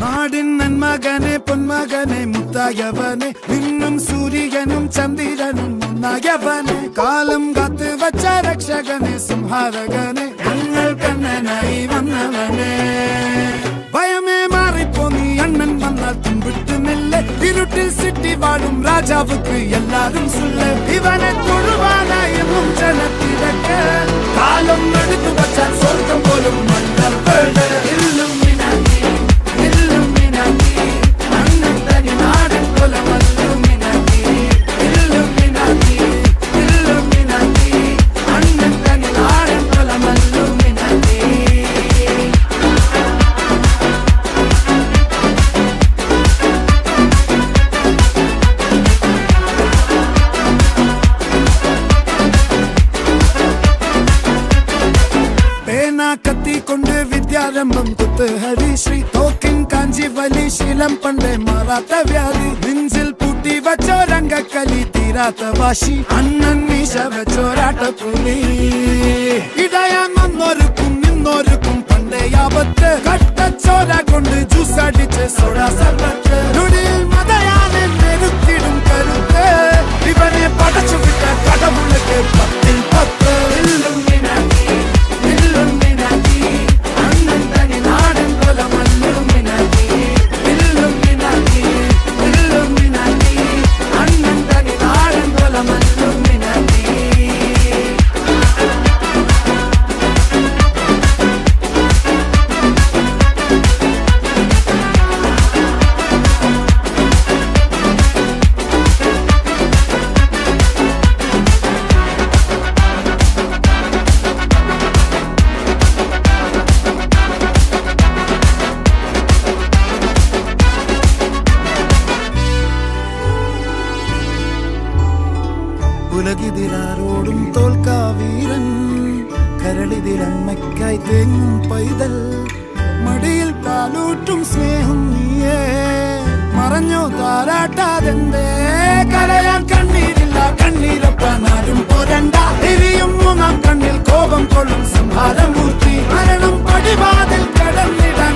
நாடின் நன்மகனே பொன்மகனே முத்தாயவனே இன்னும் சூரியனும் சந்திரனும் முன்னாயவனே காலம் காத்து வச்ச ரக்ஷகனே சிம்ஹாரகனே கண்ணல் கண்ணனாய் வந்தவனே பயமே மாறிப்போ நீ அண்ணன் வந்தால் தும்பிட்டு நெல்ல இருட்டில் சிட்டி வாழும் ராஜாவுக்கு எல்லாரும் சொல்ல இவனை தொழுவான என்னும் ஜனத்திறக்க காலம் எடுத்து வச்சால் சொர்க்கம் போலும் மன்னர் இல்லும் கத்தி கொண்டு வித்யாரம்பம் குத்து ஹரிஸ்ரீ தோக்கின் காஞ்சி வலி சீலம் பண்டே மாறாத்த வியாதி நெஞ்சில் பூட்டி வச்சோ ரங்க கலி தீராத்த வாசி அண்ணன் மீச வச்சோராட்ட புலி இடையான் வந்தோருக்கும் நின்னோருக்கும் பண்டே ஆபத்து கட்ட சோரா கொண்டு ஜூஸ் அடிச்சு சோடா சர்வத்து நுடியில் மதையான நெருக்கிடும் கருத்து இவனே படைச்சு விட்ட கடவுளுக்கு 10 இல்லும் ഉലകിതിലാരോടും തോൽക്കാവീരൻ കരളിതിലമ്മയ്ക്കായി തേങ്ങും പൈതൽ മടിയിൽ പാലൂട്ടും സ്നേഹം നീയേ മറഞ്ഞോ താരാട്ടാതെന്തേ കരയാൻ കണ്ണീരില്ല കണ്ണീരൊപ്പാനാരും പോരണ്ട എരിയും മൂന്നാം കണ്ണിൽ കോപം കൊള്ളും സംഹാരമൂർത്തി മരണം പടിവാതിൽ കടന്നിടാൻ